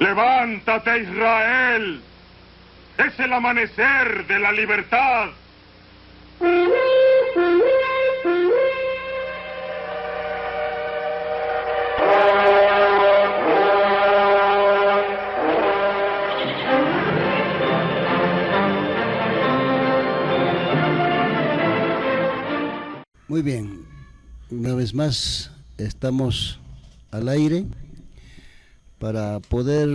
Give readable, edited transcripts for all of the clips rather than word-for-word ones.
Levántate, Israel. Es el amanecer de la libertad. Muy bien, una vez más estamos al aire para poder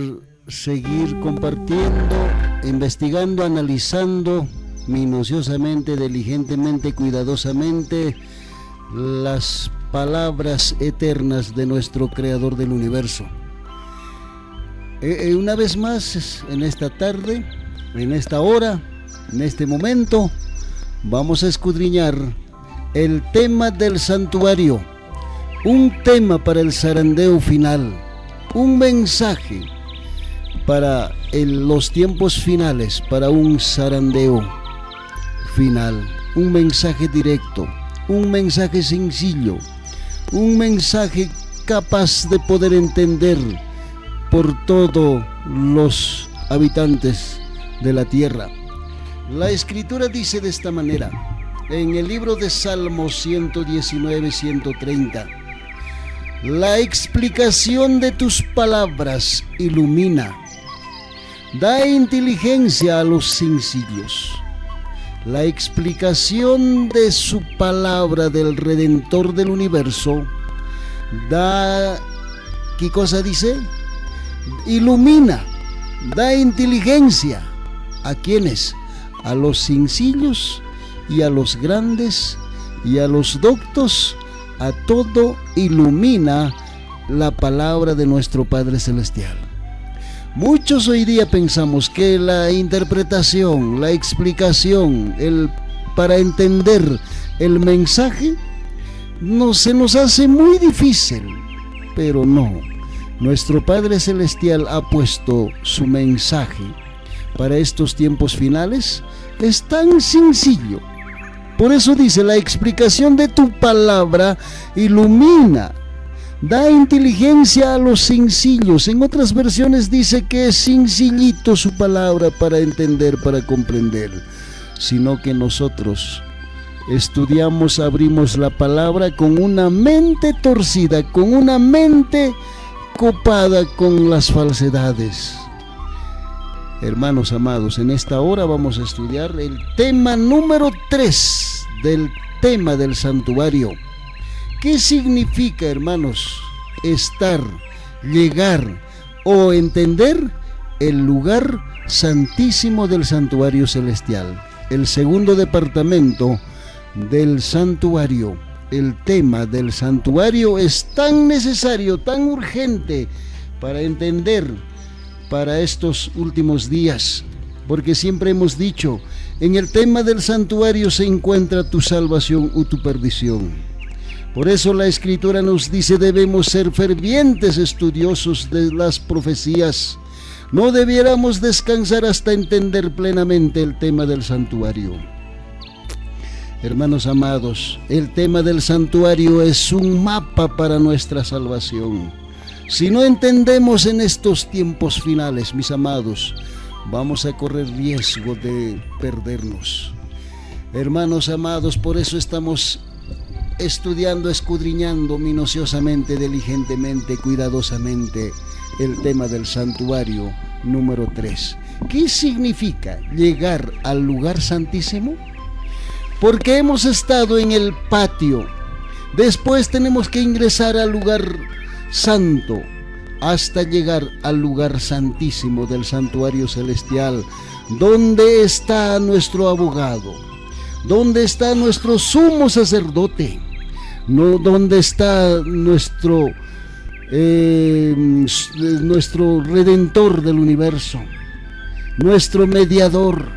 seguir compartiendo, investigando, analizando minuciosamente, diligentemente, cuidadosamente las palabras eternas de nuestro Creador del universo. Una vez más, en esta tarde, en esta hora, en este momento, vamos a escudriñar el tema del santuario, un tema para el zarandeo final, un mensaje para los tiempos finales, para un zarandeo final, un mensaje directo, un mensaje sencillo, un mensaje capaz de poder entender por todos los habitantes de la tierra. La Escritura dice de esta manera, en el libro de Salmos 119-130, la explicación de tus palabras ilumina, da inteligencia a los sencillos. La explicación de su palabra del Redentor del universo da, ¿qué cosa dice? Ilumina, da inteligencia. ¿A quiénes? A los sencillos y a los grandes y a los doctos, a todo ilumina la palabra de nuestro Padre Celestial. Muchos hoy día pensamos que la interpretación, la explicación, para entender el mensaje, se nos hace muy difícil, pero no. Nuestro Padre Celestial ha puesto su mensaje para estos tiempos finales, es tan sencillo. Por eso dice, la explicación de tu palabra ilumina, da inteligencia a los sencillos. En otras versiones dice que es sencillito su palabra para entender, para comprender. Sino que nosotros estudiamos, abrimos la palabra con una mente torcida, con una mente copada con las falsedades. Hermanos amados, en esta hora vamos a estudiar el tema número 3 del tema del santuario. ¿Qué significa, hermanos, estar, llegar o entender el lugar santísimo del santuario celestial? El segundo departamento del santuario, el tema del santuario es tan necesario, tan urgente para entender para estos últimos días, porque siempre hemos dicho, en el tema del santuario se encuentra tu salvación o tu perdición. Por eso la Escritura nos dice, debemos ser fervientes estudiosos de las profecías. No debiéramos descansar hasta entender plenamente el tema del santuario. Hermanos amados, el tema del santuario es un mapa para nuestra salvación. Si no entendemos en estos tiempos finales, mis amados, vamos a correr riesgo de perdernos. Hermanos amados, por eso estamos estudiando, escudriñando minuciosamente, diligentemente, cuidadosamente el tema del santuario número 3. ¿Qué significa llegar al lugar santísimo? Porque hemos estado en el patio, después tenemos que ingresar al lugar santo hasta llegar al lugar santísimo del santuario celestial, donde está nuestro abogado, donde está nuestro sumo sacerdote, no, donde está nuestro redentor del universo, nuestro mediador.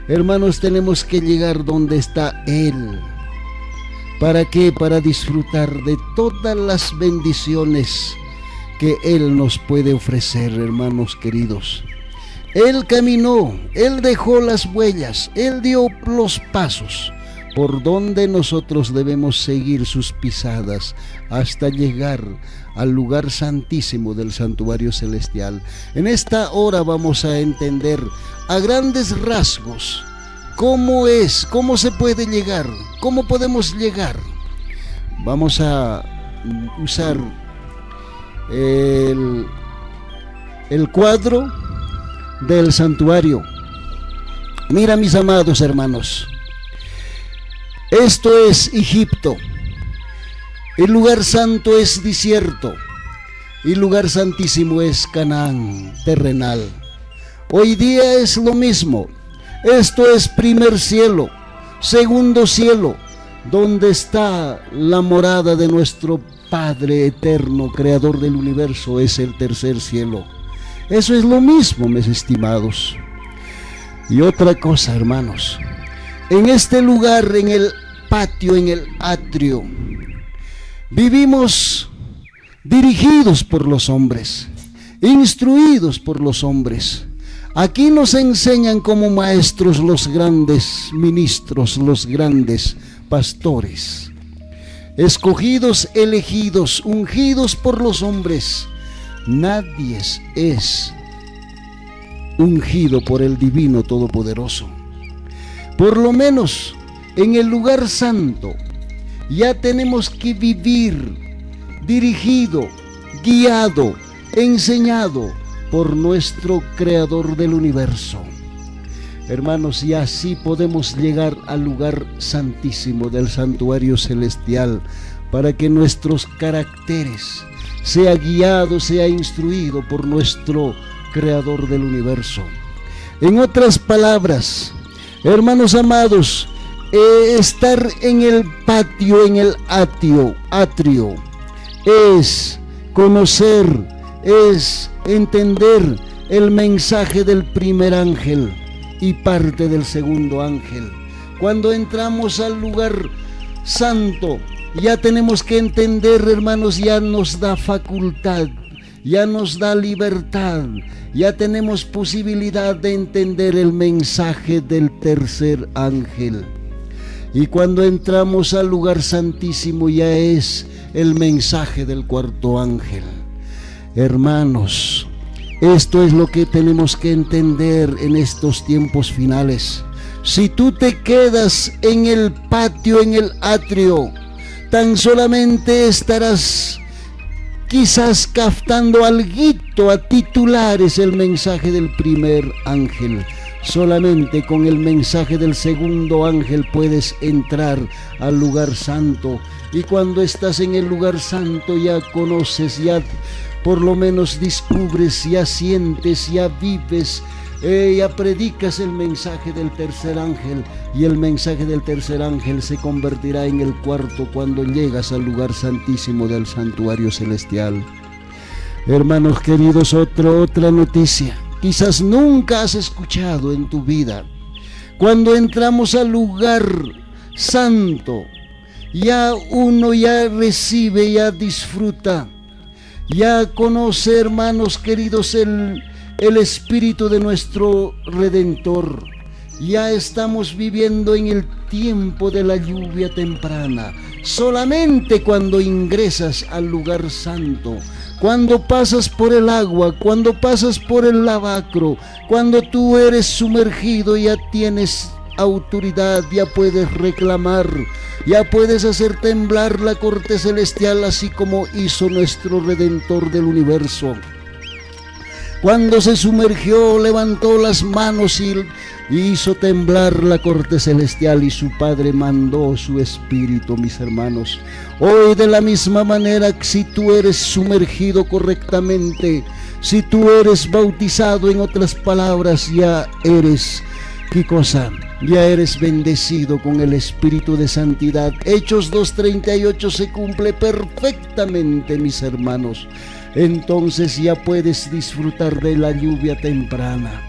Hermanos, tenemos que llegar donde está Él. ¿Para qué? Para disfrutar de todas las bendiciones que Él nos puede ofrecer, hermanos queridos. Él caminó, Él dejó las huellas, Él dio los pasos por donde nosotros debemos seguir sus pisadas hasta llegar al lugar santísimo del santuario celestial. En esta hora vamos a entender a grandes rasgos cómo se puede llegar, cómo podemos llegar. Vamos a usar el cuadro del santuario. Mira, mis amados hermanos, esto es Egipto. El lugar santo es desierto y el lugar santísimo es Canaán terrenal. Hoy día es lo mismo. Esto es primer cielo, segundo cielo, donde está la morada de nuestro Padre eterno, creador del universo, es el tercer cielo. Eso es lo mismo, mis estimados. Y otra cosa, hermanos, en este lugar, en el patio, en el atrio, vivimos dirigidos por los hombres, instruidos por los hombres. Aquí nos enseñan como maestros los grandes ministros, los grandes pastores, escogidos, elegidos, ungidos por los hombres. Nadie es ungido por el Divino Todopoderoso. Por lo menos en el lugar santo ya tenemos que vivir dirigido, guiado, enseñado por nuestro Creador del universo. Hermanos, y así podemos llegar al lugar santísimo del santuario celestial, para que nuestros caracteres sea guiado, sea instruido por nuestro Creador del universo. En otras palabras, hermanos amados, estar en el patio, en el atrio, es conocer, es entender el mensaje del primer ángel y parte del segundo ángel. Cuando entramos al lugar santo, ya tenemos que entender, hermanos, ya nos da facultad, ya nos da libertad, ya tenemos posibilidad de entender el mensaje del tercer ángel. Y cuando entramos al lugar santísimo, ya es el mensaje del cuarto ángel. Hermanos, esto es lo que tenemos que entender en estos tiempos finales. Si tú te quedas en el patio, en el atrio, tan solamente estarás quizás captando alguito a titulares el mensaje del primer ángel. Solamente con el mensaje del segundo ángel puedes entrar al lugar santo. Y cuando estás en el lugar santo ya conoces, ya por lo menos descubres, ya sientes, ya vives, ya predicas el mensaje del tercer ángel, y el mensaje del tercer ángel se convertirá en el cuarto cuando llegas al lugar santísimo del santuario celestial. Hermanos queridos, otra noticia, quizás nunca has escuchado en tu vida. Cuando entramos al lugar santo, ya uno ya recibe, ya disfruta, ya conoce, hermanos queridos, el espíritu de nuestro Redentor. Ya estamos viviendo en el tiempo de la lluvia temprana. Solamente cuando ingresas al lugar santo, cuando pasas por el agua, cuando pasas por el lavacro, cuando tú eres sumergido, ya tienes autoridad, ya puedes reclamar, ya puedes hacer temblar la corte celestial, así como hizo nuestro Redentor del universo. Cuando se sumergió, levantó las manos y hizo temblar la corte celestial, y su Padre mandó su Espíritu, mis hermanos. Hoy, de la misma manera, si tú eres sumergido correctamente, si tú eres bautizado, en otras palabras, ya eres, ¿qué cosa? Ya eres bendecido con el Espíritu de santidad. Hechos 2:38 se cumple perfectamente, mis hermanos. Entonces ya puedes disfrutar de la lluvia temprana.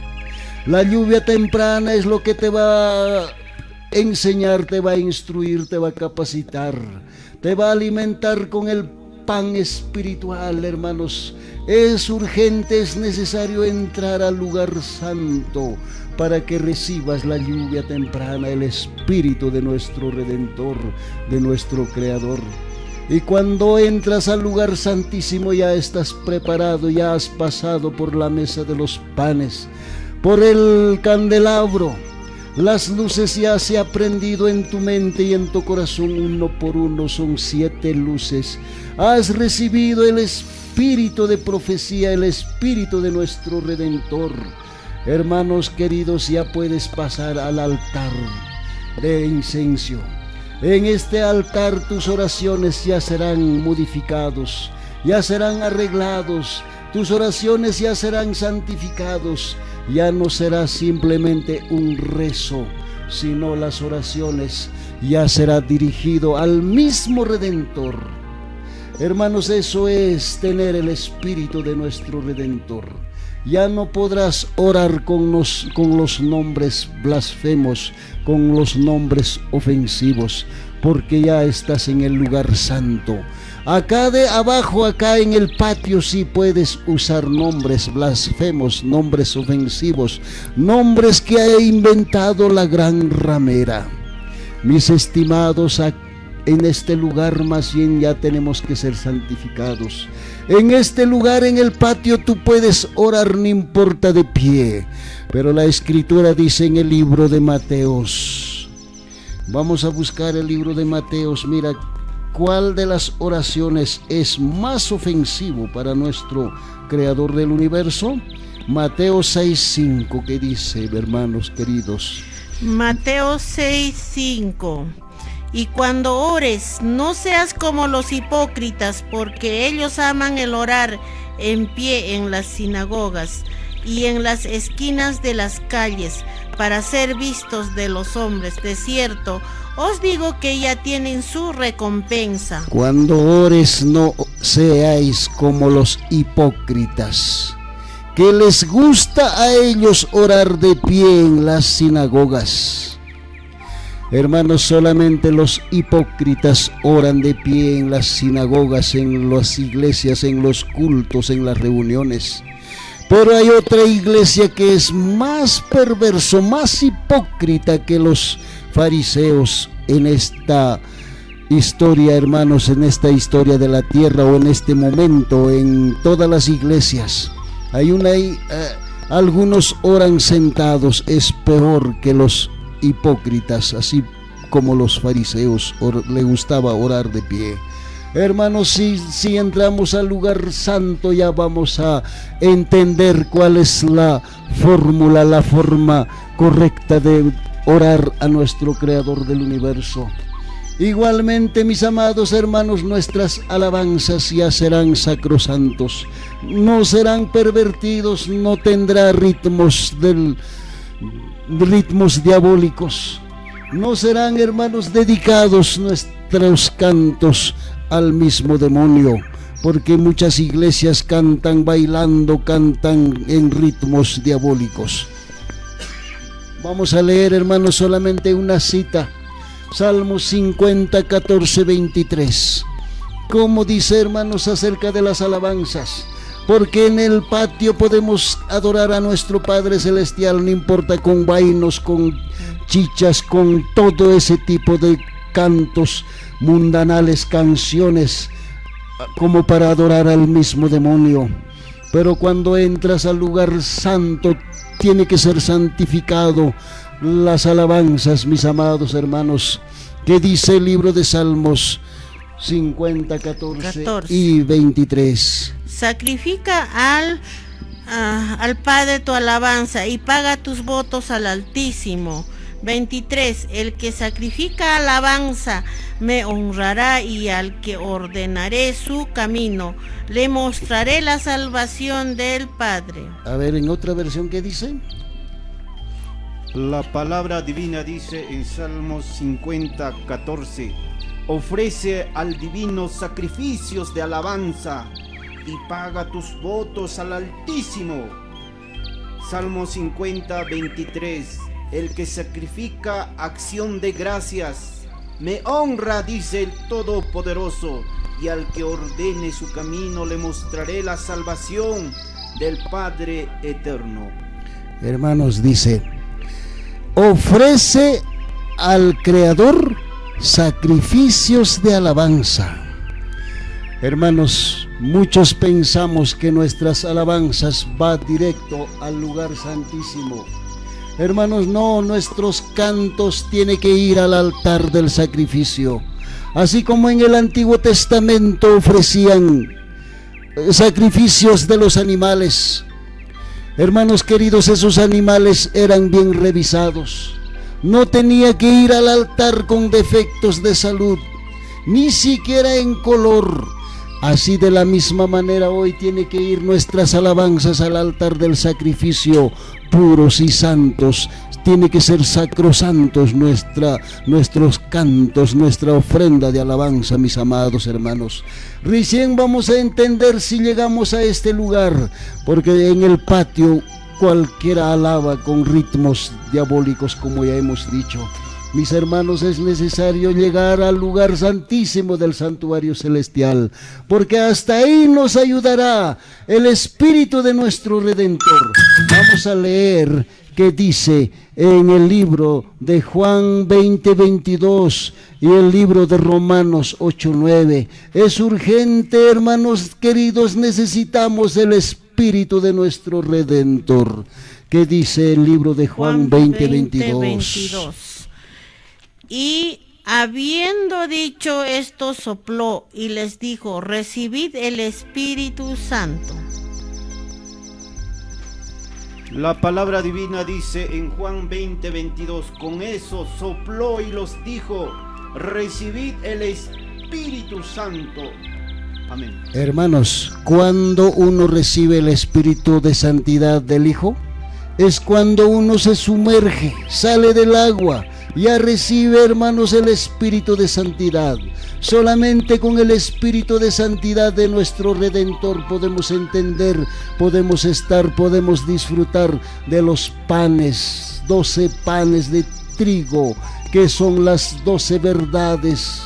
La lluvia temprana es lo que te va a enseñar, te va a instruir, te va a capacitar, te va a alimentar con el pan espiritual, hermanos. Es urgente, es necesario entrar al lugar santo para que recibas la lluvia temprana, el Espíritu de nuestro Redentor, de nuestro Creador. Y cuando entras al lugar santísimo ya estás preparado, ya has pasado por la mesa de los panes, por el candelabro. Las luces ya se han prendido en tu mente y en tu corazón uno por uno, son 7 luces. Has recibido el espíritu de profecía, el espíritu de nuestro Redentor. Hermanos queridos, ya puedes pasar al altar de incienso. En este altar tus oraciones ya serán modificados, ya serán arreglados, tus oraciones ya serán santificados. Ya no será simplemente un rezo, sino las oraciones ya será dirigido al mismo Redentor. Hermanos, eso es tener el espíritu de nuestro Redentor. Ya no podrás orar con los nombres blasfemos, con los nombres ofensivos, porque ya estás en el lugar santo. Acá de abajo, acá en el patio, sí puedes usar nombres blasfemos, nombres ofensivos, nombres que ha inventado la gran ramera. Mis estimados, en este lugar más bien ya tenemos que ser santificados. En este lugar, en el patio, tú puedes orar, no importa de pie. Pero la Escritura dice en el libro de Mateos. Vamos a buscar el libro de Mateos. Mira, ¿cuál de las oraciones es más ofensivo para nuestro Creador del universo? Mateo 6:5, ¿qué dice, hermanos queridos? Mateo 6:5. Y cuando ores, no seas como los hipócritas, porque ellos aman el orar en pie en las sinagogas y en las esquinas de las calles, para ser vistos de los hombres. De cierto, os digo que ya tienen su recompensa. Cuando ores, no seáis como los hipócritas, que les gusta a ellos orar de pie en las sinagogas. Hermanos, solamente los hipócritas oran de pie en las sinagogas, en las iglesias, en los cultos, en las reuniones. Pero hay otra iglesia que es más perverso, más hipócrita que los fariseos en esta historia, hermanos, en esta historia de la tierra, o en este momento, en todas las iglesias. Algunos oran sentados, es peor que los hipócritas, así como los fariseos le gustaba orar de pie. Hermanos, si entramos al lugar santo, ya vamos a entender cuál es la fórmula, la forma correcta de orar a nuestro Creador del universo. Igualmente, mis amados hermanos, nuestras alabanzas ya serán sacrosantos, no serán pervertidos, no tendrá ritmos diabólicos, no serán, hermanos, dedicados nuestros cantos al mismo demonio, porque muchas iglesias cantan bailando, cantan en ritmos diabólicos. Vamos a leer, hermanos, solamente una cita, Salmos 50, 14, 23. ¿Cómo dice, hermanos, acerca de las alabanzas? Porque en el patio podemos adorar a nuestro Padre Celestial, no importa con vainos, con chichas, con todo ese tipo de cantos mundanales, canciones, como para adorar al mismo demonio. Pero cuando entras al lugar santo, tiene que ser santificado las alabanzas, mis amados hermanos. ¿Qué dice el libro de Salmos 50, 14 y 23? Sacrifica al Padre tu alabanza y paga tus votos al Altísimo. 23. El que sacrifica alabanza me honrará, y al que ordenaré su camino le mostraré la salvación del Padre. A ver, en otra versión, ¿qué dice? La palabra divina dice en Salmos 50, 14: ofrece al divino sacrificios de alabanza y paga tus votos al Altísimo. Salmo 50, 23: el que sacrifica acción de gracias me honra, dice el Todopoderoso, y al que ordene su camino le mostraré la salvación del Padre eterno. Hermanos, dice, ofrece al Creador sacrificios de alabanza. Hermanos, muchos pensamos que nuestras alabanzas van directo al lugar santísimo. Hermanos, no, nuestros cantos tienen que ir al altar del sacrificio. Así como en el Antiguo Testamento ofrecían sacrificios de los animales. Hermanos queridos, esos animales eran bien revisados. No tenía que ir al altar con defectos de salud, ni siquiera en color. Así de la misma manera hoy tiene que ir nuestras alabanzas al altar del sacrificio, puros y santos. Tiene que ser sacrosantos nuestros cantos, nuestra ofrenda de alabanza, mis amados hermanos. Recién vamos a entender si llegamos a este lugar, porque en el patio cualquiera alaba con ritmos diabólicos, como ya hemos dicho. Mis hermanos, es necesario llegar al lugar santísimo del santuario celestial, porque hasta ahí nos ayudará el Espíritu de nuestro Redentor. Vamos a leer que dice en el libro de Juan 20:22 y el libro de Romanos 8:9. Es urgente, hermanos queridos, necesitamos el Espíritu de nuestro Redentor. ¿Qué dice el libro de Juan 20:22? Y habiendo dicho esto, sopló y les dijo: recibid el Espíritu Santo. La palabra divina dice en Juan 20:22, con eso sopló y los dijo: recibid el Espíritu Santo. Amén. Hermanos, cuando uno recibe el Espíritu de santidad del Hijo, es cuando uno se sumerge, sale del agua, ya recibe, hermanos, el Espíritu de santidad. Solamente con el Espíritu de santidad de nuestro Redentor podemos entender, podemos estar, podemos disfrutar de los panes, 12 panes de trigo, que son las 12 verdades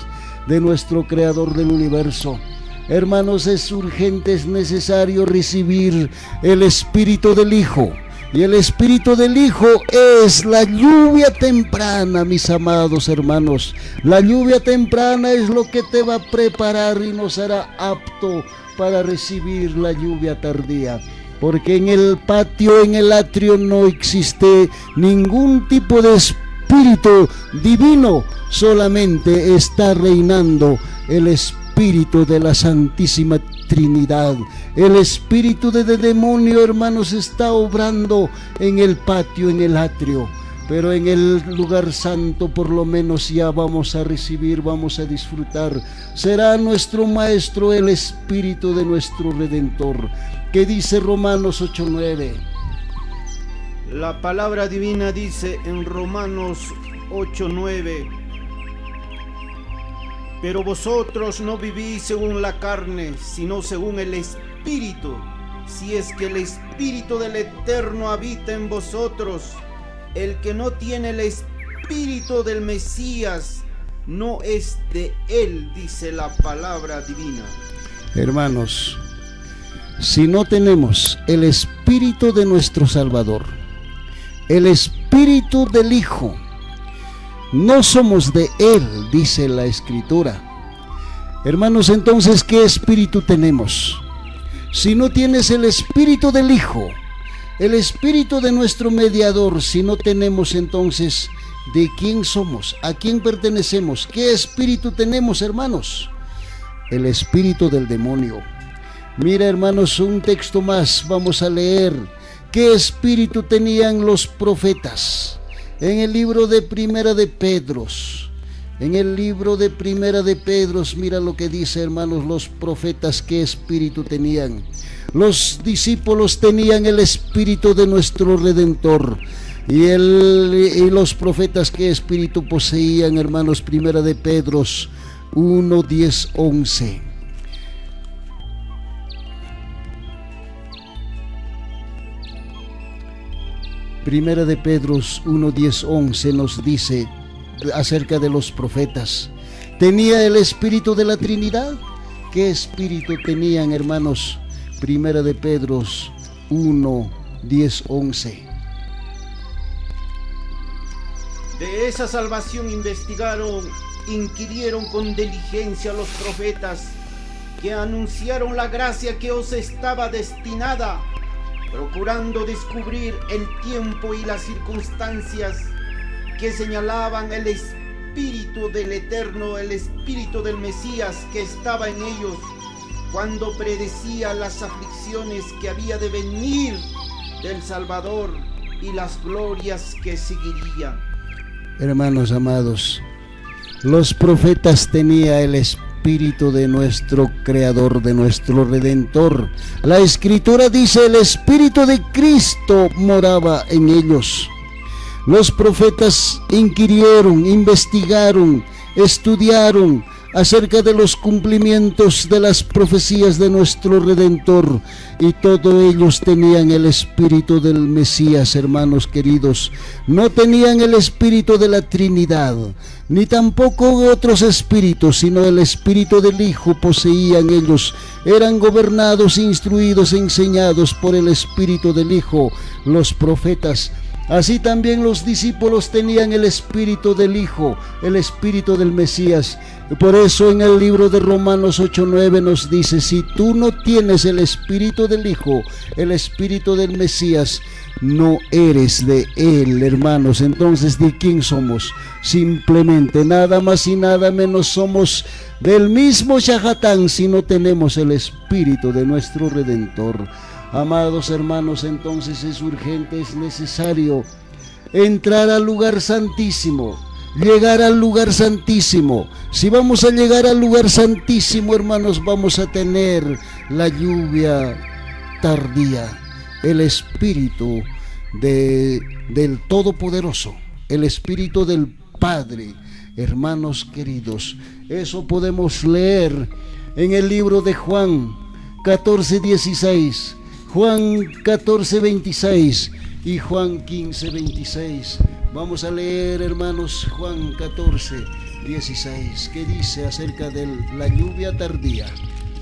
de nuestro Creador del universo. Hermanos, es urgente, es necesario recibir el Espíritu del Hijo. Y el Espíritu del Hijo es la lluvia temprana, mis amados hermanos. La lluvia temprana es lo que te va a preparar y nos hará apto para recibir la lluvia tardía. Porque en el patio, en el atrio, no existe ningún tipo de espíritu divino. Solamente está reinando el Espíritu de la Santísima Trinidad. El espíritu de demonio, hermanos, está obrando en el patio, en el atrio, pero en el lugar santo por lo menos ya vamos a recibir, vamos a disfrutar. Será nuestro maestro el Espíritu de nuestro Redentor. ¿Qué dice Romanos 8:9? La palabra divina dice en Romanos 8:9: pero vosotros no vivís según la carne, sino según el Espíritu, si es que el Espíritu del Eterno habita en vosotros. El que no tiene el Espíritu del Mesías no es de él, dice la palabra divina. Hermanos, si no tenemos el Espíritu de nuestro Salvador, el Espíritu del Hijo, no somos de él, dice la Escritura. Hermanos, entonces, ¿qué espíritu tenemos? Si no tienes el Espíritu del Hijo, el Espíritu de nuestro mediador, si no tenemos, entonces, ¿de quién somos? ¿A quién pertenecemos? ¿Qué espíritu tenemos, hermanos? El espíritu del demonio. Mira, hermanos, un texto más, vamos a leer. ¿Qué espíritu tenían los profetas? En el libro de Primera de Pedro. En el libro de Primera de Pedro, mira lo que dice, hermanos, los profetas, ¿qué espíritu tenían? Los discípulos tenían el Espíritu de nuestro Redentor. Y los profetas, ¿qué espíritu poseían, hermanos? Primera de Pedro 1, 10, 11. Primera de Pedro 1, 10, 11 nos dice acerca de los profetas. ¿Tenía el Espíritu de la Trinidad? ¿Qué espíritu tenían, hermanos? Primera de Pedro 1, 10, 11. De esa salvación inquirieron con diligencia los profetas que anunciaron la gracia que os estaba destinada, procurando descubrir el tiempo y las circunstancias que señalaban el Espíritu del Eterno, el Espíritu del Mesías que estaba en ellos, cuando predecía las aflicciones que había de venir del Salvador y las glorias que seguirían. Hermanos amados, los profetas tenían el Espíritu de nuestro Creador, de nuestro Redentor. La Escritura dice: el Espíritu de Cristo moraba en ellos. Los profetas inquirieron, investigaron, estudiaron acerca de los cumplimientos de las profecías de nuestro Redentor, y todos ellos tenían el Espíritu del Mesías, hermanos queridos. No tenían el Espíritu de la Trinidad, ni tampoco otros espíritus, sino el Espíritu del Hijo poseían ellos. Eran gobernados, instruidos, enseñados por el Espíritu del Hijo, los profetas. Así también los discípulos tenían el Espíritu del Hijo, el Espíritu del Mesías. Por eso en el libro de Romanos 8:9 nos dice: si tú no tienes el Espíritu del Hijo, el Espíritu del Mesías, no eres de Él, hermanos. Entonces, ¿de quién somos? Simplemente, nada más y nada menos, somos del mismo Shajatán si no tenemos el Espíritu de nuestro Redentor. Amados hermanos, entonces es urgente, es necesario entrar al lugar santísimo, llegar al lugar santísimo. Si vamos a llegar al lugar santísimo, hermanos, vamos a tener la lluvia tardía, el Espíritu del Todopoderoso, el Espíritu del Padre. Hermanos queridos, eso podemos leer en el libro de Juan 14:16, Juan 14:26 y Juan 15:26. Vamos a leer, hermanos, Juan 14:16, que dice acerca de la lluvia tardía.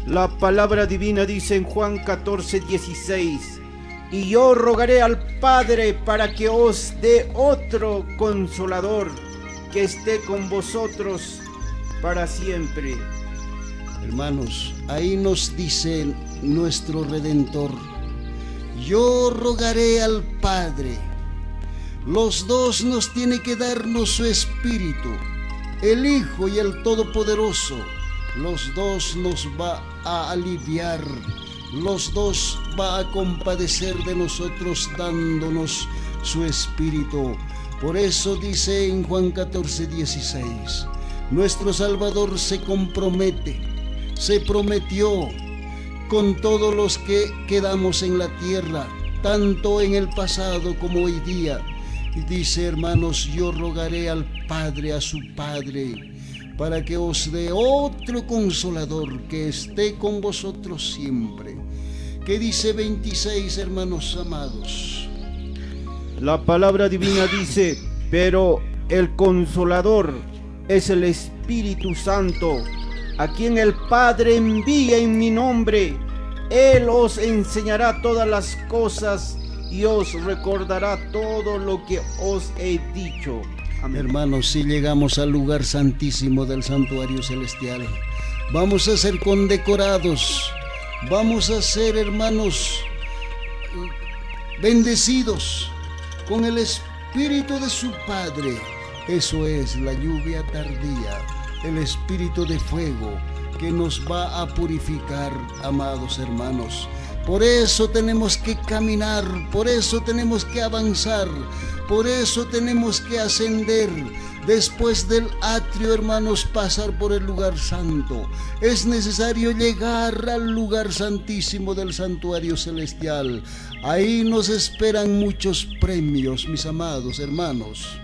La palabra divina dice en Juan 14:16: y yo rogaré al Padre para que os dé otro consolador, que esté con vosotros para siempre. Hermanos, ahí nos dice nuestro Redentor: yo rogaré al Padre. Los dos nos tiene que darnos su Espíritu, el Hijo y el Todopoderoso. Los dos nos va a aliviar, los dos va a compadecer de nosotros dándonos su Espíritu. Por eso dice en Juan 14:16, nuestro Salvador se compromete, se prometió con todos los que quedamos en la tierra, tanto en el pasado como hoy día. Y dice, hermanos, yo rogaré al Padre, a su Padre, para que os dé otro consolador, que esté con vosotros siempre. ¿Qué dice 26, hermanos amados? La palabra divina dice: pero el consolador es el Espíritu Santo, a quien el Padre envía en mi nombre. Él os enseñará todas las cosas y os recordará todo lo que os he dicho. Amén. Hermanos, si llegamos al lugar santísimo del santuario celestial, vamos a ser condecorados, vamos a ser, hermanos, bendecidos con el Espíritu de su Padre. Eso es la lluvia tardía, el Espíritu de fuego que nos va a purificar, amados hermanos. Por eso tenemos que caminar, por eso tenemos que avanzar, por eso tenemos que ascender. Después del atrio, hermanos, pasar por el lugar santo. Es necesario llegar al lugar santísimo del santuario celestial. Ahí nos esperan muchos premios, mis amados hermanos.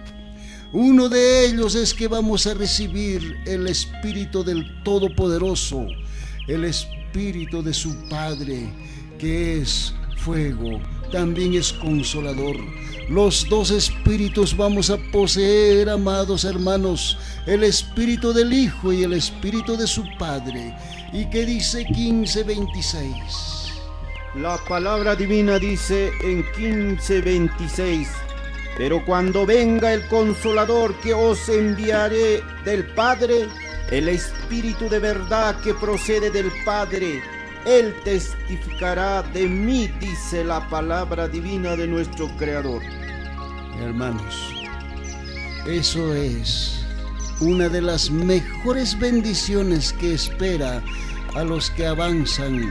Uno de ellos es que vamos a recibir el Espíritu del Todopoderoso, el Espíritu de su Padre, que es fuego, también es consolador. Los dos espíritus vamos a poseer, amados hermanos, el espíritu del Hijo y el espíritu de su Padre. ¿Y qué dice 15:26? La palabra divina dice en 15:26: pero cuando venga el Consolador que os enviaré del Padre, el Espíritu de verdad que procede del Padre, Él testificará de mí, dice la palabra divina de nuestro Creador. Hermanos, eso es una de las mejores bendiciones que espera a los que avanzan,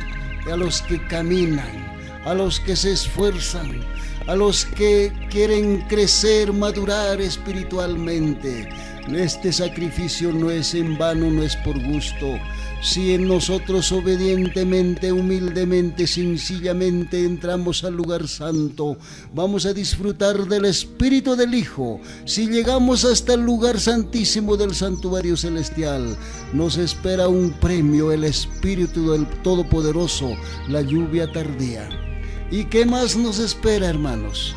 a los que caminan, a los que se esfuerzan, a los que quieren crecer, madurar espiritualmente. Este sacrificio no es en vano, no es por gusto. Si en nosotros obedientemente, humildemente, sencillamente entramos al lugar santo, vamos a disfrutar del Espíritu del Hijo. Si llegamos hasta el lugar santísimo del santuario celestial, nos espera un premio, el Espíritu del Todopoderoso, la lluvia tardía. ¿Y qué más nos espera, hermanos?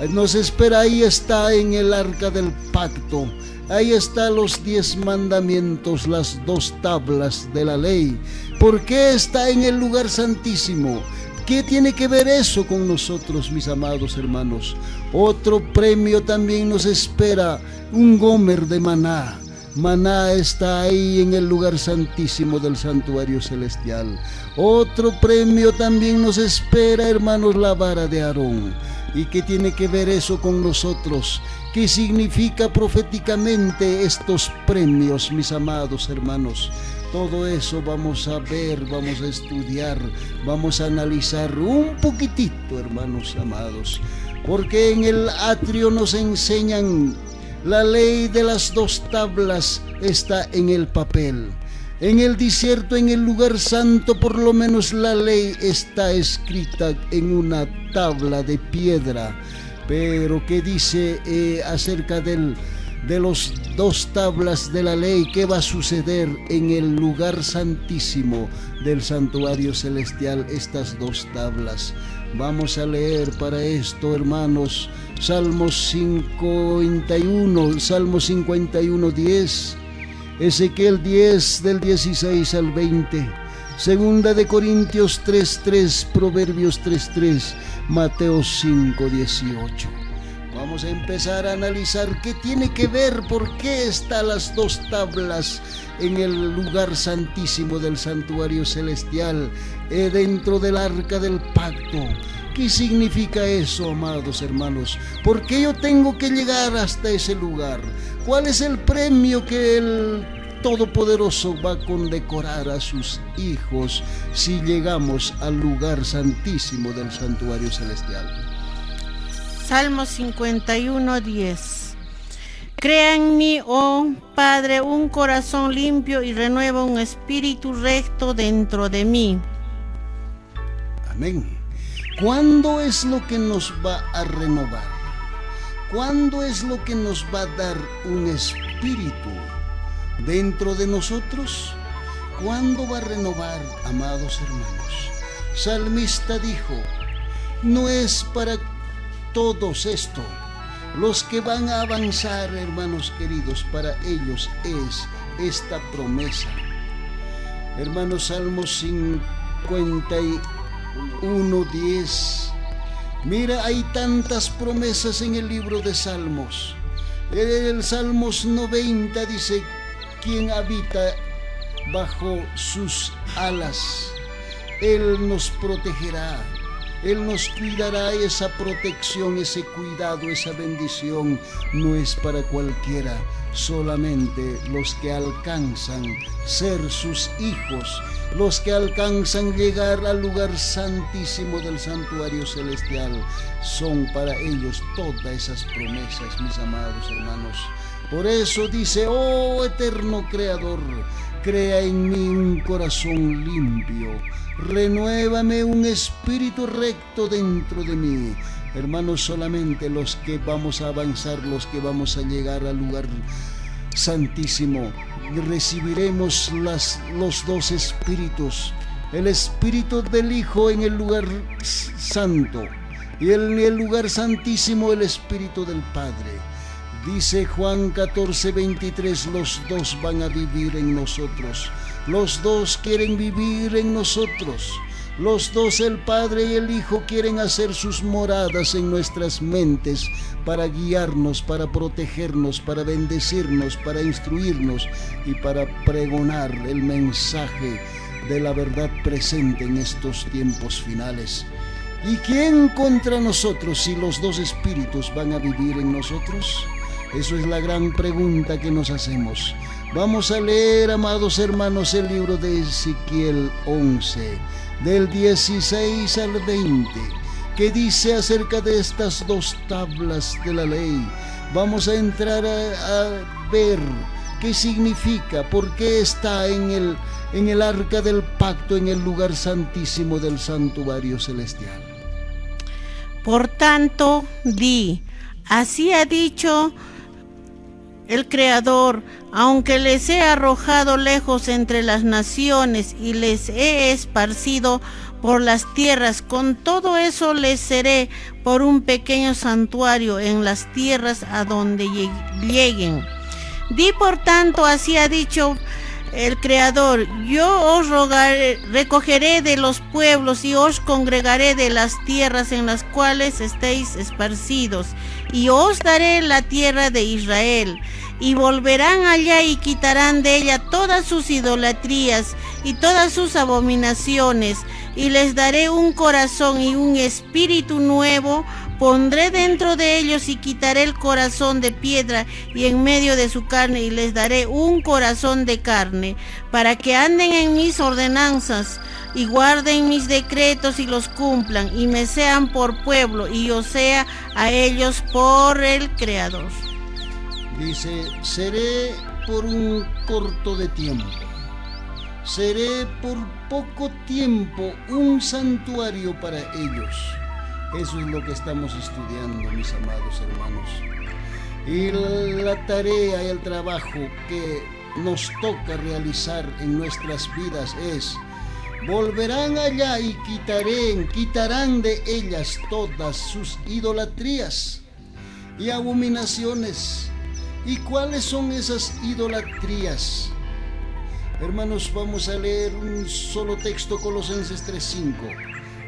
Nos espera, ahí está en el arca del pacto. Ahí están los 10 mandamientos, las 2 tablas de la ley. ¿Por qué está en el lugar santísimo? ¿Qué tiene que ver eso con nosotros, mis amados hermanos? Otro premio también nos espera, un gomer de maná. Maná está ahí en el lugar santísimo del santuario celestial. Otro premio también nos espera, hermanos, la vara de Aarón. ¿Y qué tiene que ver eso con nosotros? ¿Qué significa proféticamente estos premios, mis amados hermanos? Todo eso vamos a ver, vamos a estudiar, vamos a analizar un poquitito, hermanos amados. Porque en el atrio nos enseñan la ley de las 2 tablas está en el papel. En el desierto, en el lugar santo, por lo menos la ley está escrita en una tabla de piedra. Pero ¿qué dice acerca de los 2 tablas de la ley? ¿Qué va a suceder en el lugar santísimo del santuario celestial? Estas 2 tablas. Vamos a leer para esto, hermanos, Salmos 51, 10, Ezequiel 10 del 16 al 20, Segunda de Corintios 3:3, Proverbios 3:3, Mateo 5:18. Vamos a empezar a analizar qué tiene que ver, por qué están las 2 tablas en el lugar santísimo del santuario celestial, dentro del arca del pacto. ¿Qué significa eso, amados hermanos? ¿Por qué yo tengo que llegar hasta ese lugar? ¿Cuál es el premio que el Todopoderoso va a condecorar a sus hijos si llegamos al lugar santísimo del santuario celestial? Salmo 51:10. Crea en mí, oh Padre, un corazón limpio y renueva un espíritu recto dentro de mí. Amén. ¿Cuándo es lo que nos va a renovar? ¿Cuándo es lo que nos va a dar un espíritu dentro de nosotros? ¿Cuándo va a renovar, amados hermanos? Salmista dijo, no es para todos esto. Los que van a avanzar, hermanos queridos, para ellos es esta promesa. Hermanos, Salmos 51:10. Mira, hay tantas promesas en el libro de Salmos. El Salmos 90 dice, quien habita bajo sus alas, Él nos protegerá. Él nos cuidará. Esa protección, ese cuidado, esa bendición no es para cualquiera, solamente los que alcanzan ser sus hijos, los que alcanzan llegar al lugar santísimo del santuario celestial. Son para ellos todas esas promesas, mis amados hermanos. Por eso dice, oh eterno Creador, crea en mí un corazón limpio, renuévame un espíritu recto dentro de mí. Hermanos, solamente los que vamos a avanzar, los que vamos a llegar al lugar santísimo, recibiremos los 2 espíritus, el espíritu del Hijo en el lugar santo y en el lugar santísimo el Espíritu del Padre. Dice Juan 14:23, los dos van a vivir en nosotros. Los dos quieren vivir en nosotros. Los dos, el Padre y el Hijo, quieren hacer sus moradas en nuestras mentes para guiarnos, para protegernos, para bendecirnos, para instruirnos y para pregonar el mensaje de la verdad presente en estos tiempos finales. ¿Y quién contra nosotros si los dos espíritus van a vivir en nosotros? Eso es la gran pregunta que nos hacemos. Vamos a leer, amados hermanos, el libro de Ezequiel 11, del 16 al 20, que dice acerca de estas dos tablas de la ley. Vamos a entrar a ver qué significa, por qué está en el arca del pacto, en el lugar santísimo del santuario celestial. Por tanto, di, así ha dicho el Creador, aunque les he arrojado lejos entre las naciones y les he esparcido por las tierras, con todo eso les seré por un pequeño santuario en las tierras a donde lleguen. Di por tanto, así ha dicho el Creador, yo os recogeré de los pueblos y os congregaré de las tierras en las cuales estéis esparcidos, y os daré la tierra de Israel, y volverán allá y quitarán de ella todas sus idolatrías y todas sus abominaciones, y les daré un corazón y un espíritu nuevo pondré dentro de ellos y quitaré el corazón de piedra y en medio de su carne, y les daré un corazón de carne, para que anden en mis ordenanzas y guarden mis decretos y los cumplan, y me sean por pueblo y yo sea a ellos por el Creador. Dice, seré por un corto de tiempo, seré por poco tiempo un santuario para ellos. Eso es lo que estamos estudiando, mis amados hermanos. Y la tarea y el trabajo que nos toca realizar en nuestras vidas es: volverán allá y quitarán de ellas todas sus idolatrías y abominaciones. ¿Y cuáles son esas idolatrías? Hermanos, vamos a leer un solo texto, Colosenses 3:5.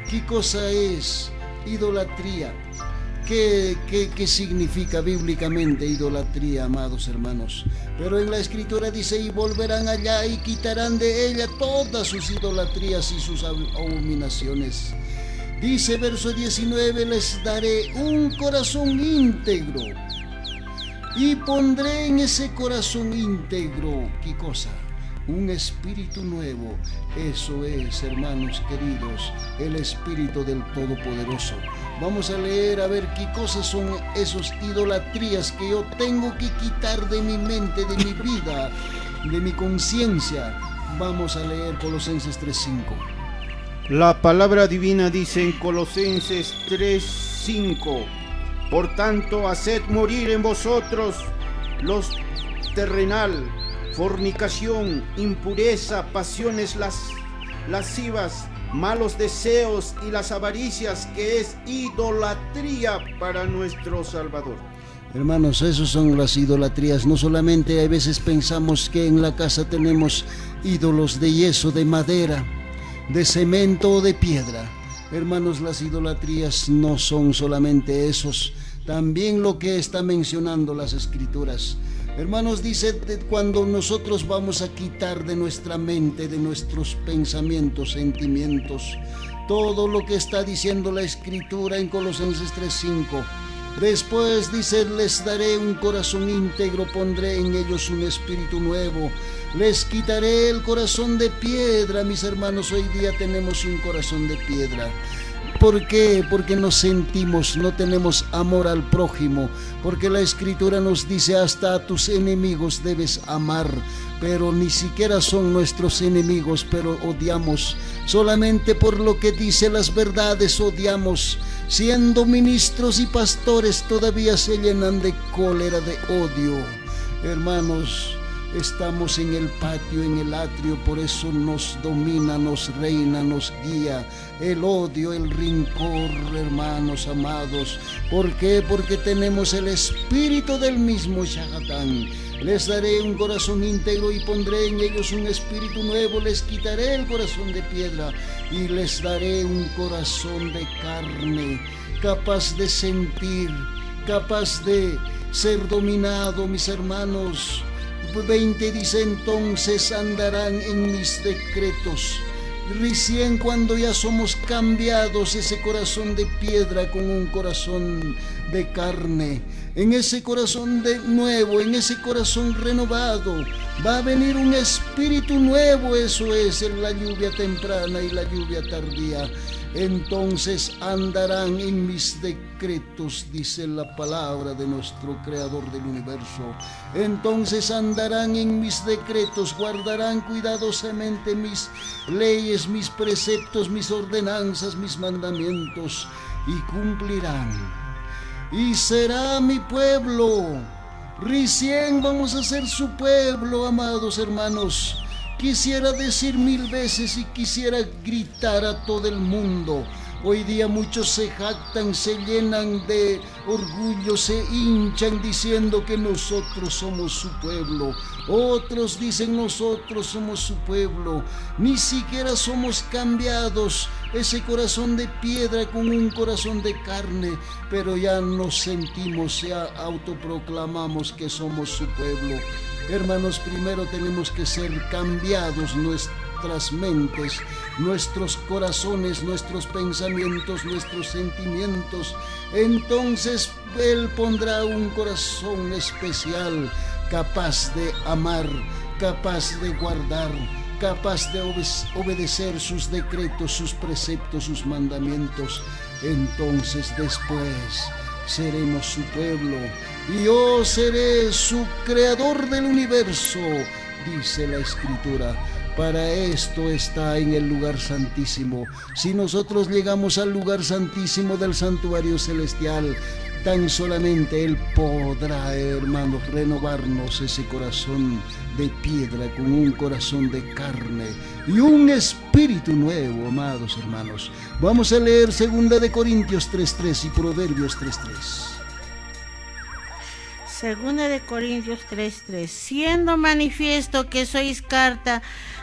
¿Qué cosa es idolatría? ¿Qué significa bíblicamente idolatría, amados hermanos? Pero en la Escritura dice, y volverán allá y quitarán de ella todas sus idolatrías y sus abominaciones. Dice verso 19, les daré un corazón íntegro y pondré en ese corazón íntegro, ¿qué cosa? Un espíritu nuevo. Eso es, hermanos queridos, el Espíritu del Todopoderoso. Vamos a leer a ver qué cosas son esos idolatrías que yo tengo que quitar de mi mente, de mi vida, de mi conciencia. Vamos a leer Colosenses 3:5. La palabra divina dice en Colosenses 3:5: por tanto, haced morir en vosotros los terrenal, fornicación, impureza, pasiones lascivas, malos deseos y las avaricias, que es idolatría para nuestro Salvador. Hermanos, esas son las idolatrías. No solamente a veces pensamos que en la casa tenemos ídolos de yeso, de madera, de cemento o de piedra. Hermanos, las idolatrías no son solamente esos, también lo que está mencionando las Escrituras. Hermanos, dice, cuando nosotros vamos a quitar de nuestra mente, de nuestros pensamientos, sentimientos, todo lo que está diciendo la Escritura en Colosenses 3:5. Después dice, les daré un corazón íntegro, pondré en ellos un espíritu nuevo, les quitaré el corazón de piedra. Mis hermanos, hoy día tenemos un corazón de piedra. ¿Por qué? Porque nos sentimos, no tenemos amor al prójimo, porque la Escritura nos dice, hasta a tus enemigos debes amar, pero ni siquiera son nuestros enemigos, pero odiamos, solamente por lo que dice las verdades odiamos. Siendo ministros y pastores todavía se llenan de cólera, de odio. Hermanos, Estamos en el patio, en el atrio, por eso nos domina, nos reina, nos guía el odio, el rencor, hermanos amados. ¿Por qué? Porque tenemos el espíritu del mismo Shahatán. Les daré un corazón íntegro y pondré en ellos un espíritu nuevo. Les quitaré el corazón de piedra y les daré un corazón de carne, capaz de sentir, capaz de ser dominado, mis hermanos. 20 dice: entonces andarán en mis decretos. Recién cuando ya somos cambiados ese corazón de piedra con un corazón de carne, en ese corazón de nuevo, en ese corazón renovado, va a venir un espíritu nuevo. Eso es la lluvia temprana y la lluvia tardía. Entonces andarán en mis decretos, dice la palabra de nuestro Creador del universo. Entonces andarán en mis decretos, guardarán cuidadosamente mis leyes, mis preceptos, mis ordenanzas, mis mandamientos, y cumplirán. Y será mi pueblo. Recién vamos a ser su pueblo, amados hermanos. Quisiera decir 1000 veces y quisiera gritar a todo el mundo. Hoy día muchos se jactan, se llenan de orgullo, se hinchan diciendo que nosotros somos su pueblo. Otros dicen nosotros somos su pueblo. Ni siquiera somos cambiados, ese corazón de piedra con un corazón de carne, pero ya nos sentimos, ya autoproclamamos que somos su pueblo. Hermanos, primero tenemos que ser cambiados nuestras mentes, nuestros corazones, nuestros pensamientos, nuestros sentimientos. Entonces Él pondrá un corazón especial, capaz de amar, capaz de guardar, capaz de obedecer sus decretos, sus preceptos, sus mandamientos. Entonces después seremos su pueblo y yo seré su creador del universo, dice la Escritura. Para esto está en el lugar santísimo. Si nosotros llegamos al lugar santísimo del santuario celestial, tan solamente Él podrá, hermanos, renovarnos ese corazón de piedra con un corazón de carne y un espíritu nuevo, amados hermanos. Vamos a leer 2 Corintios 3:3 y Proverbios 3:3. 2 Corintios 3:3. Siendo manifiesto que sois carta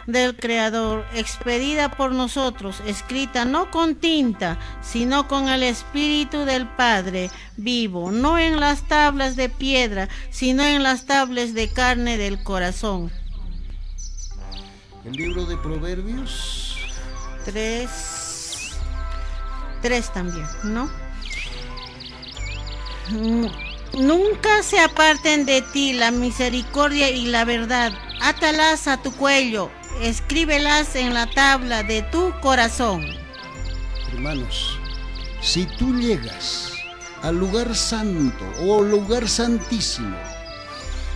del Creador, expedida por nosotros, escrita no con tinta, sino con el Espíritu del Padre vivo, no en las tablas de piedra, sino en las tablas de carne del corazón. El libro de Proverbios 3 también, ¿no? Nunca se aparten de ti la misericordia y la verdad. Átalas a tu cuello, escríbelas en la tabla de tu corazón. Hermanos, si tú llegas al lugar santo o lugar santísimo,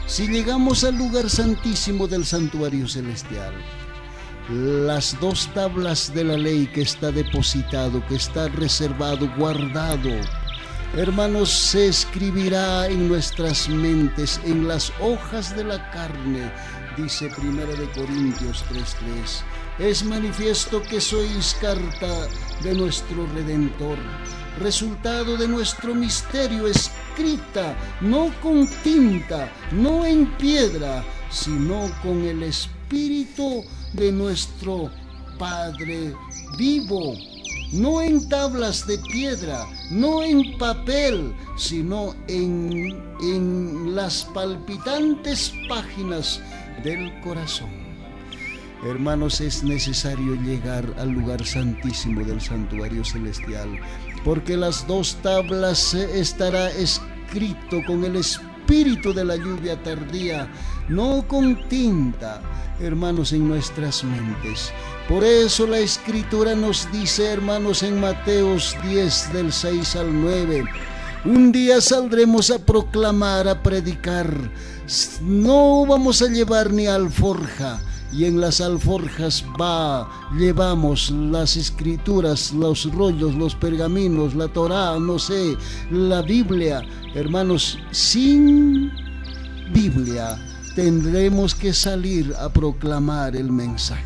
si llegamos al lugar santísimo del santuario celestial, las 2 tablas de la ley que está depositado, que está reservado, guardado, hermanos, se escribirá en nuestras mentes, en las hojas de la carne, dice 1 Corintios 3:3. Es manifiesto que sois carta de nuestro Redentor, resultado de nuestro misterio, escrita no con tinta, no en piedra, sino con el Espíritu de nuestro Padre vivo. No en tablas de piedra, no en papel, sino en las palpitantes páginas del corazón. Hermanos, es necesario llegar al lugar santísimo del santuario celestial, porque las 2 tablas estará escrito con el espíritu de la lluvia tardía, no con tinta, hermanos, en nuestras mentes. Por eso la Escritura nos dice, hermanos, en Mateos 10, del 6 al 9, un día saldremos a proclamar, a predicar, no vamos a llevar ni alforja, y en las alforjas llevamos las escrituras, los rollos, los pergaminos, la Torá, no sé, la Biblia. Hermanos, sin Biblia tendremos que salir a proclamar el mensaje,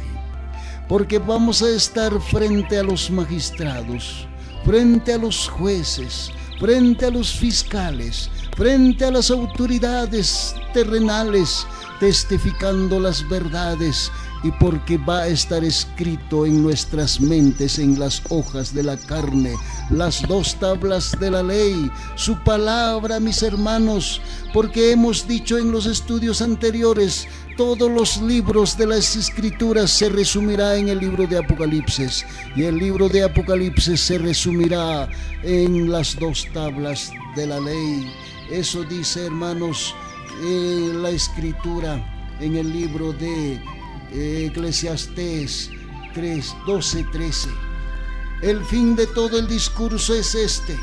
porque vamos a estar frente a los magistrados, frente a los jueces, frente a los fiscales, frente a las autoridades terrenales, testificando las verdades, y porque va a estar escrito en nuestras mentes, en las hojas de la carne, las 2 tablas de la ley, su palabra, mis hermanos, porque hemos dicho en los estudios anteriores, todos los libros de las Escrituras se resumirá en el libro de Apocalipsis, y el libro de Apocalipsis se resumirá en las 2 tablas de la ley. Eso dice, hermanos, la Escritura en el libro de Eclesiastés 12:13. El fin de todo el discurso es este: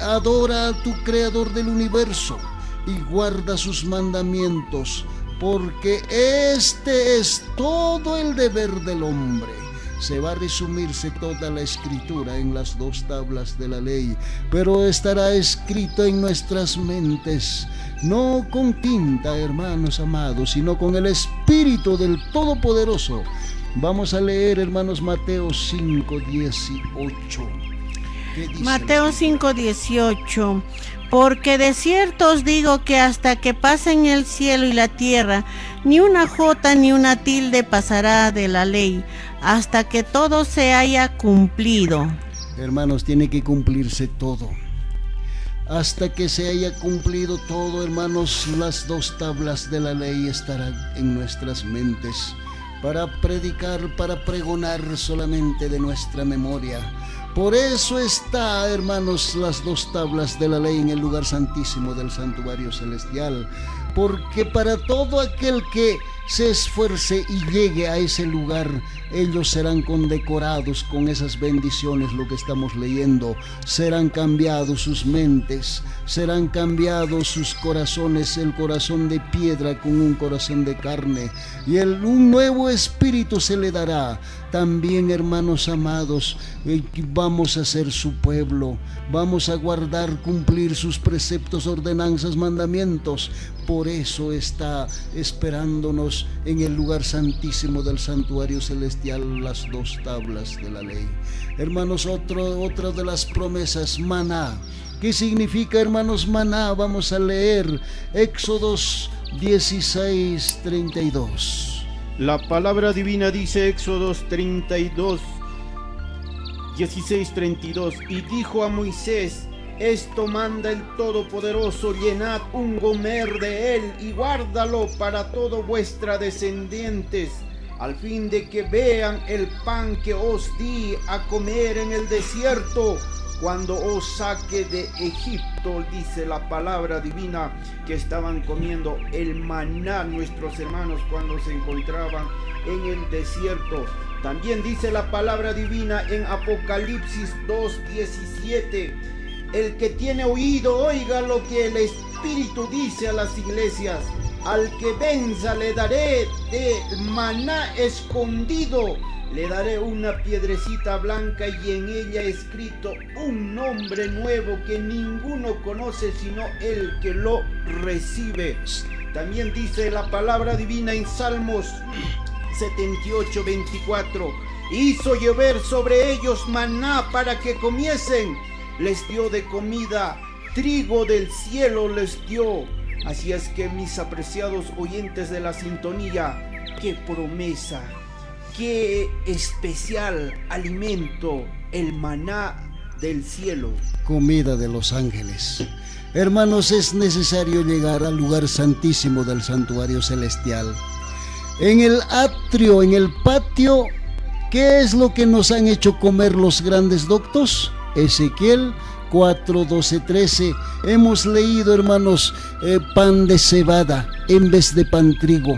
adora a tu Creador del universo y guarda sus mandamientos, porque este es todo el deber del hombre. Se va a resumirse toda la Escritura en las 2 tablas de la ley, pero estará escrito en nuestras mentes, no con tinta, hermanos amados, sino con el Espíritu del Todopoderoso. Vamos a leer, hermanos, Mateo 5:18. Mateo 5:18. Porque de cierto os digo que hasta que pasen el cielo y la tierra, ni una jota ni una tilde pasará de la ley, hasta que todo se haya cumplido. Hermanos, tiene que cumplirse todo. Hasta que se haya cumplido todo, hermanos, las 2 tablas de la ley estarán en nuestras mentes, para predicar, para pregonar solamente de nuestra memoria. Por eso está, hermanos, las 2 tablas de la ley en el lugar santísimo del santuario celestial, porque para todo aquel que se esfuerce y llegue a ese lugar, ellos serán condecorados con esas bendiciones, lo que estamos leyendo. Serán cambiados sus mentes, serán cambiados sus corazones, el corazón de piedra con un corazón de carne, y un nuevo espíritu se le dará. También, hermanos amados, vamos a ser su pueblo, vamos a guardar, cumplir sus preceptos, ordenanzas, mandamientos. Por eso está esperándonos en el lugar santísimo del santuario celestial las 2 tablas de la ley. Hermanos, otra de las promesas, maná. ¿Qué significa, hermanos, maná? Vamos a leer Éxodos 16:32. La palabra divina dice, Éxodos 16:32, y dijo a Moisés: esto manda el Todopoderoso, llenad un gomer de él y guárdalo para todo vuestra descendientes, al fin de que vean el pan que os di a comer en el desierto, cuando os saque de Egipto. Dice la palabra divina que estaban comiendo el maná nuestros hermanos cuando se encontraban en el desierto. También dice la palabra divina en Apocalipsis 2:17: el que tiene oído, oiga lo que el Espíritu dice a las iglesias. Al que venza le daré de maná escondido, le daré una piedrecita blanca y en ella escrito un nombre nuevo que ninguno conoce sino el que lo recibe. También dice la palabra divina en Salmos 78:24: hizo llover sobre ellos maná para que comiesen, les dio de comida, trigo del cielo les dio. Así es que, mis apreciados oyentes de la sintonía, qué promesa, qué especial alimento, el maná del cielo. Comida de los ángeles. Hermanos, es necesario llegar al lugar santísimo del santuario celestial. En el atrio, en el patio, ¿qué es lo que nos han hecho comer los grandes doctos? Ezequiel 4:12-13. Hemos leído, hermanos, pan de cebada en vez de pan trigo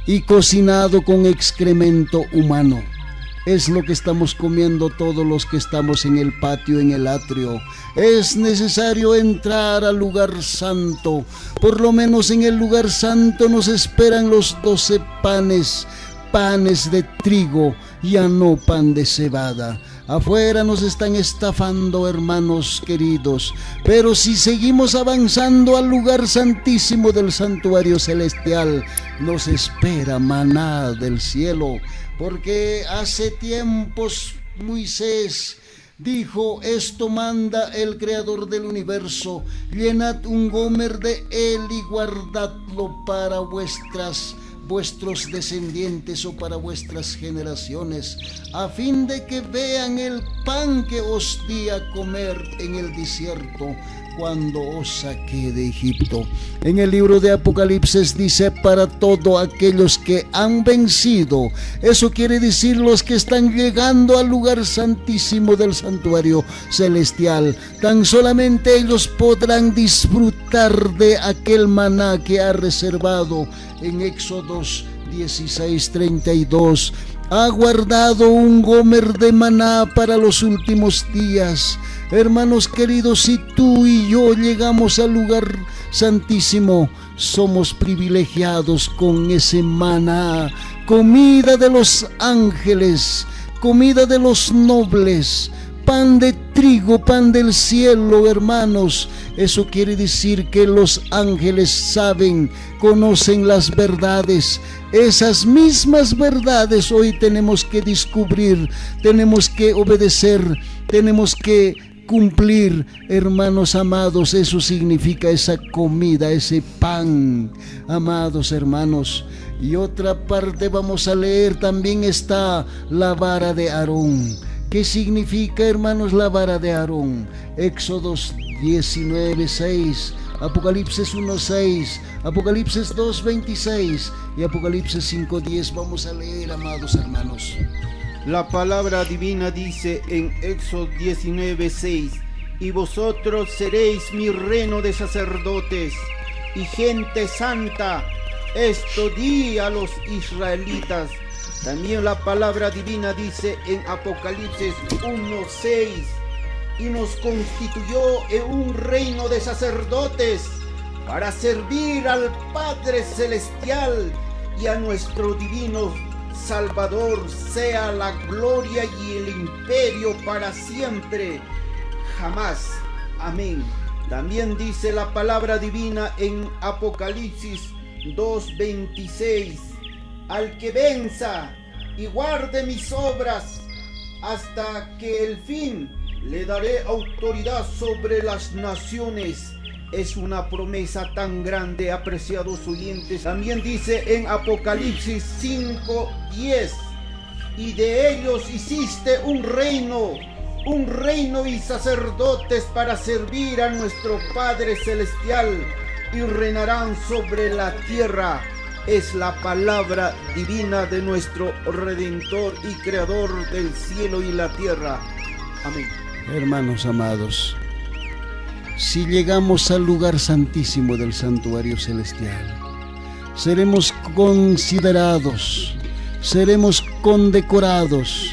y cocinado con excremento humano. Es lo que estamos comiendo todos los que estamos en el patio, en el atrio. Es necesario entrar al lugar santo. Por lo menos en el lugar santo nos esperan los 12 panes de trigo, ya no pan de cebada. Afuera nos están estafando, hermanos queridos, pero si seguimos avanzando al lugar santísimo del santuario celestial, nos espera maná del cielo, porque hace tiempos Moisés dijo: esto manda el creador del universo, llenad un gomer de él y guardadlo para vuestros descendientes o para vuestras generaciones, a fin de que vean el pan que os di a comer en el desierto cuando os saqué de Egipto. En el libro de Apocalipsis dice: para todos aquellos que han vencido. Eso quiere decir los que están llegando al lugar santísimo del santuario celestial. Tan solamente ellos podrán disfrutar de aquel maná que ha reservado en Éxodo 16:32. Ha guardado un gomer de maná para los últimos días. Hermanos queridos, si tú y yo llegamos al lugar santísimo, somos privilegiados con ese maná, comida de los ángeles, comida de los nobles, pan de trigo, pan del cielo, hermanos. Eso quiere decir que los ángeles saben, conocen las verdades. Esas mismas verdades hoy tenemos que descubrir, tenemos que obedecer, tenemos que cumplir, hermanos amados. Eso significa esa comida, ese pan, amados hermanos. Y otra parte vamos a leer, también está la vara de Aarón. ¿Qué significa, hermanos, la vara de Aarón? Éxodo 19:6, Apocalipsis 1:6, Apocalipsis 2:26 y Apocalipsis 5:10. Vamos a leer, amados hermanos. La palabra divina dice en Éxodo 19:6: y vosotros seréis mi reino de sacerdotes y gente santa. Esto di a los israelitas. También la palabra divina dice en Apocalipsis 1:6: y nos constituyó en un reino de sacerdotes para servir al Padre Celestial y a nuestro divino Salvador. Sea la gloria y el imperio para siempre, jamás. Amén. También dice la palabra divina en Apocalipsis 2:26: al que venza y guarde mis obras hasta que el fin, le daré autoridad sobre las naciones. Es una promesa tan grande, apreciados oyentes. También dice en Apocalipsis 5:10: y de ellos hiciste un reino y sacerdotes para servir a nuestro Padre Celestial, y reinarán sobre la tierra. Es la palabra divina de nuestro Redentor y Creador del cielo y la tierra. Amén. Hermanos amados, si llegamos al lugar santísimo del santuario celestial, seremos considerados, seremos condecorados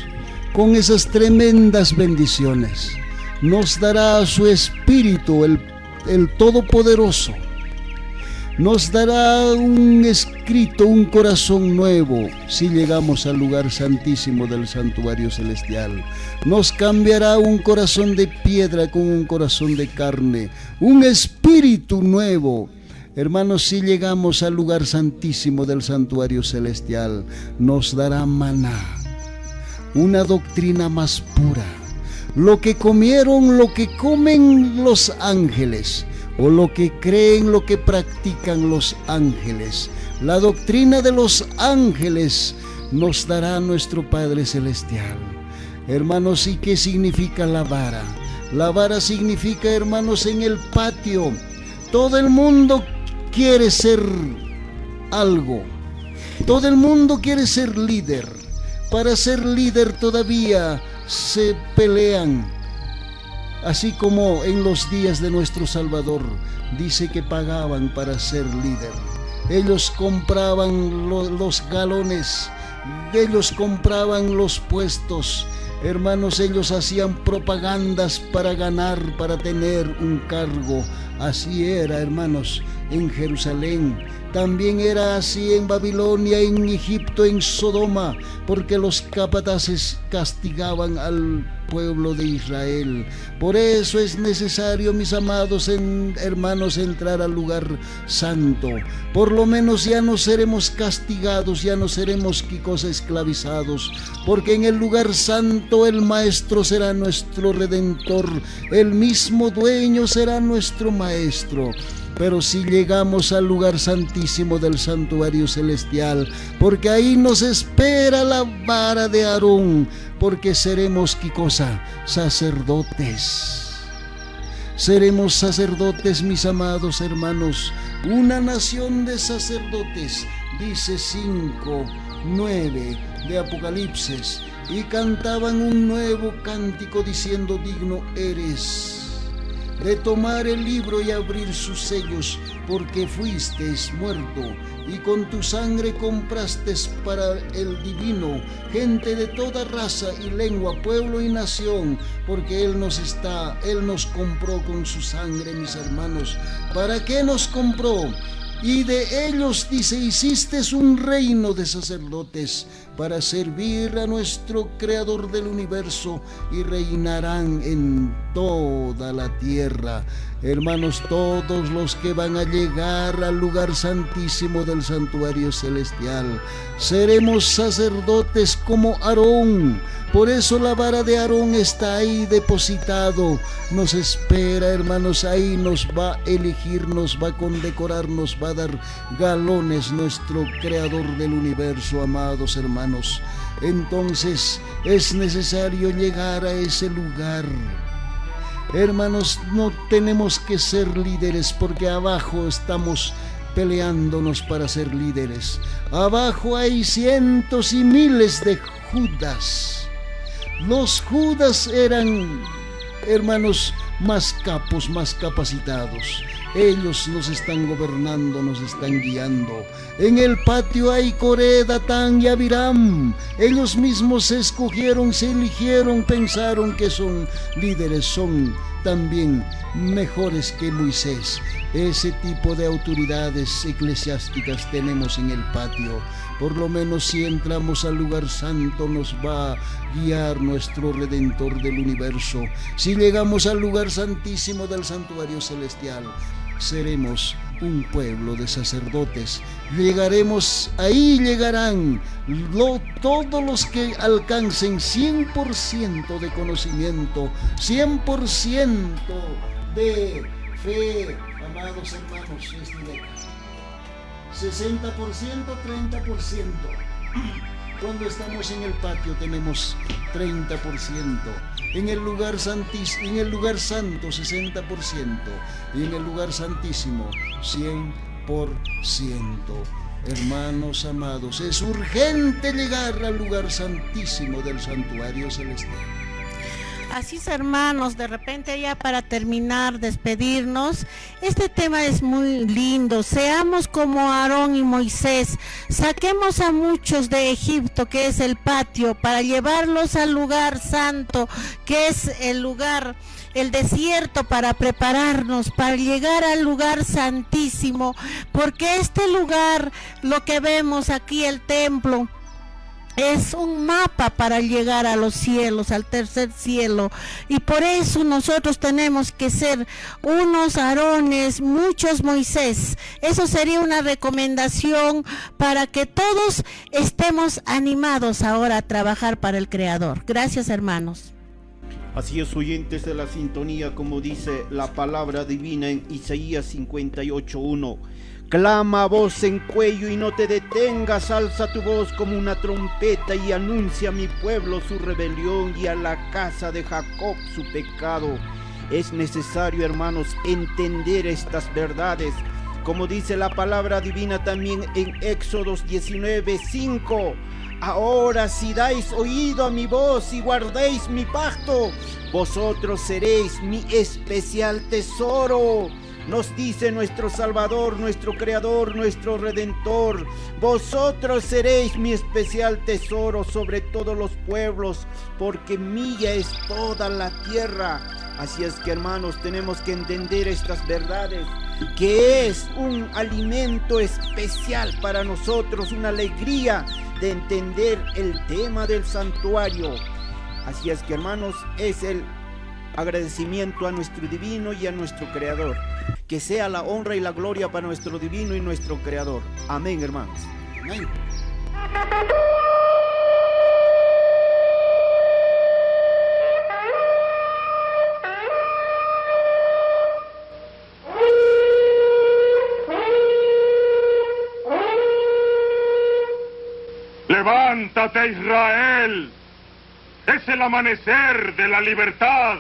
con esas tremendas bendiciones. Nos dará su Espíritu, el Todopoderoso. Nos dará un escrito, un corazón nuevo si llegamos al lugar santísimo del santuario celestial. Nos cambiará un corazón de piedra con un corazón de carne, un espíritu nuevo. Hermanos, si llegamos al lugar santísimo del santuario celestial, nos dará maná, una doctrina más pura. Lo que comieron, lo que comen los ángeles, o lo que creen, lo que practican los ángeles. La doctrina de los ángeles nos dará nuestro Padre Celestial. Hermanos, ¿y qué significa la vara? La vara significa, hermanos, en el patio. Todo el mundo quiere ser algo. Todo el mundo quiere ser líder. Para ser líder todavía se pelean. Así como en los días de nuestro Salvador, dice que pagaban para ser líder. Ellos compraban los galones, ellos compraban los puestos. Hermanos, ellos hacían propagandas para ganar, para tener un cargo. Así era, hermanos, en Jerusalén. También era así en Babilonia, en Egipto, en Sodoma, porque los capataces castigaban al pueblo de Israel. Por eso es necesario, mis amados hermanos, entrar al lugar santo. Por lo menos ya no seremos castigados, ya no seremos esclavizados, porque en el lugar santo el Maestro será nuestro Redentor, el mismo Dueño será nuestro Maestro. Pero si llegamos al lugar santísimo del santuario celestial, porque ahí nos espera la vara de Aarón, porque seremos, ¿qué cosa? Sacerdotes. Seremos sacerdotes, mis amados hermanos, una nación de sacerdotes, dice 5:9 de Apocalipsis, y cantaban un nuevo cántico diciendo: digno eres de tomar el libro y abrir sus sellos, porque fuiste muerto y con tu sangre compraste para el divino gente de toda raza y lengua, pueblo y nación, porque Él nos compró con su sangre, mis hermanos. ¿Para qué nos compró? Y de ellos, dice, hiciste un reino de sacerdotes para servir a nuestro Creador del universo, y reinarán en toda la tierra. Hermanos, todos los que van a llegar al lugar santísimo del santuario celestial, seremos sacerdotes como Aarón. Por eso la vara de Aarón está ahí depositado. Nos espera, hermanos, ahí nos va a elegir, nos va a condecorar, nos va a dar galones nuestro Creador del universo, amados hermanos. Entonces es necesario llegar a ese lugar. Hermanos, no tenemos que ser líderes, porque abajo estamos peleándonos para ser líderes. Abajo hay cientos y miles de Judas. Los Judas eran, hermanos, más capos, más capacitados. Ellos nos están gobernando, nos están guiando. En el patio hay Coré, Datán y Abiram. Ellos mismos se escogieron, se eligieron, pensaron que son líderes, son también mejores que Moisés. Ese tipo de autoridades eclesiásticas tenemos en el patio. Por lo menos si entramos al lugar santo, nos va a guiar nuestro Redentor del universo. Si llegamos al lugar santísimo del santuario celestial, seremos un pueblo de sacerdotes. Llegaremos, ahí llegarán todos los que alcancen 100% de conocimiento, 100% de fe, amados hermanos. 60%, 30%. Cuando estamos en el patio tenemos 30%. En el lugar santísimo, en el lugar santo 60%, y en el lugar santísimo 100%. Hermanos amados, es urgente llegar al lugar santísimo del santuario celestial. Así es, hermanos, de repente ya para terminar, despedirnos, este tema es muy lindo. Seamos como Aarón y Moisés, saquemos a muchos de Egipto, que es el patio, para llevarlos al lugar santo, que es el lugar, el desierto, para prepararnos, para llegar al lugar santísimo, porque este lugar, lo que vemos aquí, el templo, es un mapa para llegar a los cielos, al tercer cielo, y por eso nosotros tenemos que ser unos Aarones, muchos Moisés. Eso sería una recomendación para que todos estemos animados ahora a trabajar para el Creador. Gracias, hermanos. Así es, oyentes de la sintonía, como dice la palabra divina en Isaías 58:1. Clama a voz en cuello y no te detengas, alza tu voz como una trompeta y anuncia a mi pueblo su rebelión y a la casa de Jacob su pecado. Es necesario, hermanos, entender estas verdades, como dice la palabra divina también en Éxodos 19:5. Ahora si dais oído a mi voz y guardéis mi pacto, vosotros seréis mi especial tesoro. Nos dice nuestro Salvador, nuestro Creador, nuestro Redentor: vosotros seréis mi especial tesoro sobre todos los pueblos, porque mía es toda la tierra. Así es que, hermanos, tenemos que entender estas verdades, que es un alimento especial para nosotros, una alegría de entender el tema del santuario. Así es que, hermanos, es el agradecimiento a nuestro divino y a nuestro creador. Que sea la honra y la gloria para nuestro divino y nuestro creador. Amén, hermanos. Amén. Levántate, Israel. Es el amanecer de la libertad.